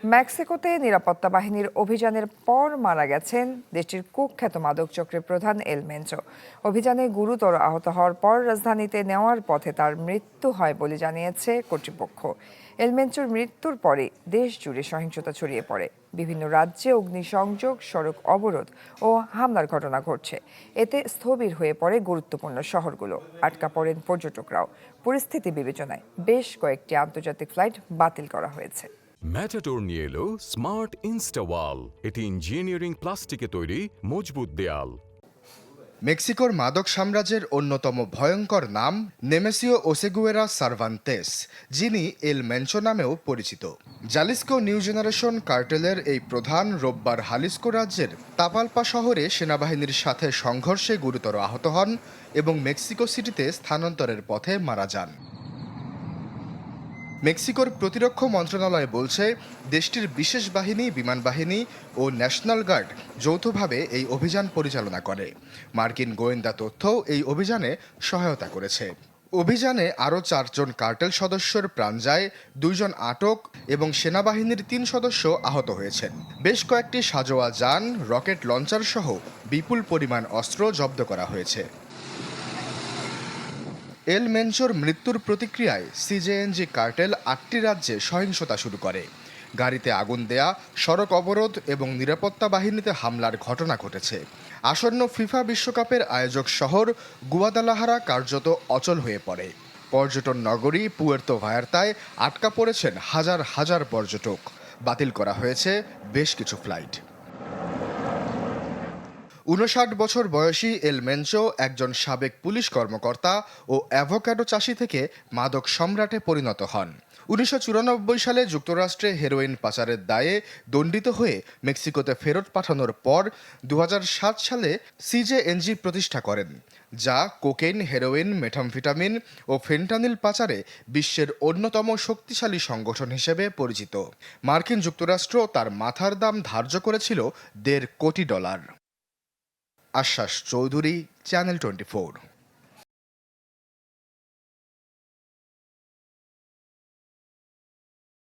মেক্সিকোতে নিরাপত্তা বাহিনীর অভিযানের পর মারা গেছেন দেশটির কুখ্যাত মাদক চক্রের প্রধান এল মেনচো। অভিযানে গুরুতর আহত হওয়ার পর রাজধানীতে নেওয়ার পথে তার মৃত্যু হয় বলে জানিয়েছে কর্তৃপক্ষ। এল মেনচোর মৃত্যুর পরে দেশ জুড়ে সহিংসতা ছড়িয়ে পড়ে। বিভিন্ন রাজ্যে অগ্নিসংযোগ, সড়ক অবরোধ ও হামলার ঘটনা ঘটছে। এতে স্থবির হয়ে পড়ে গুরুত্বপূর্ণ শহরগুলো। আটকা পড়েন পর্যটকরাও। পরিস্থিতি বিবেচনায় বেশ কয়েকটি আন্তর্জাতিক ফ্লাইট বাতিল করা হয়েছে। ম্যাটাডোর নিয়ে এলো স্মার্ট ইনস্টাওয়াল। এটি ইঞ্জিনিয়ারিং প্লাস্টিকে তৈরি মজবুত দেয়াল। মেক্সিকোর মাদক সাম্রাজ্যের অন্যতম ভয়ঙ্কর নাম নেমেসিও ওসেগুয়েরা সার্ভান্তেস, যিনি এল মেনচো নামেও পরিচিত। জালিস্কো নিউ জেনারেশন কার্টেলের এই প্রধান রোববার হালিস্কো রাজ্যের তাপালপা শহরে সেনাবাহিনীর সাথে সংঘর্ষে গুরুতর আহত হন এবং মেক্সিকো সিটিতে স্থানান্তরের পথে মারা যান। মেক্সিকোর প্রতিরক্ষা মন্ত্রণালয় বলছে, দেশটির বিশেষ বাহিনী, বিমান বাহিনী ও ন্যাশনাল গার্ড যৌথভাবে এই অভিযান পরিচালনা করে। মার্কিন গোয়েন্দা তথ্য এই অভিযানে সহায়তা করেছে। অভিযানে আরও 4 জন কার্টেল সদস্যর প্রাণ যায়, 2 জন আটক এবং সেনাবাহিনীর 3 সদস্য আহত হয়েছেন। বেশ কয়েকটি সাঁজোয়া যান, রকেট লঞ্চার সহ বিপুল পরিমাণ অস্ত্র জব্দ করা হয়েছে। এল মেনচোর মৃত্যুর প্রতিক্রিয়ায় সিজেএনজি কার্টেল 8টি রাজ্যে সহিংসতা শুরু করে। গাড়িতে আগুন দেয়া, সড়ক অবরোধ এবং নিরাপত্তা বাহিনীতে হামলার ঘটনা ঘটেছে। আসন্ন ফিফা বিশ্বকাপের আয়োজক শহর গুয়াদালাহারা কার্যত অচল হয়ে পড়ে। পর্যটন নগরী পুয়ের্তো ভায়ার্তায় আটকা পড়েছেন হাজার হাজার পর্যটক। বাতিল করা হয়েছে বেশ কিছু ফ্লাইট। 59 বছর বয়সী এল মেনচো একজন সাবেক পুলিশ কর্মকর্তা ও অ্যাভোকাডো চাষি থেকে মাদক সম্রাটে পরিণত হন। 1994 সালে যুক্তরাষ্ট্রে হেরোইন পাচারের দায়ে দণ্ডিত হয়ে মেক্সিকোতে ফেরত পাঠানোর পর 2007 সালে সিজেএনজি প্রতিষ্ঠা করেন, যা কোকেইন, হেরোইন, মেথামফেটামিন ও ফেন্টানিল পাচারে বিশ্বের অন্যতম শক্তিশালী সংগঠন হিসেবে পরিচিত। মার্কিন যুক্তরাষ্ট্র তার মাথার দাম ধার্য করেছিল $1.5 কোটি। আশ্বাস চৌধুরী, চ্যানেল 24।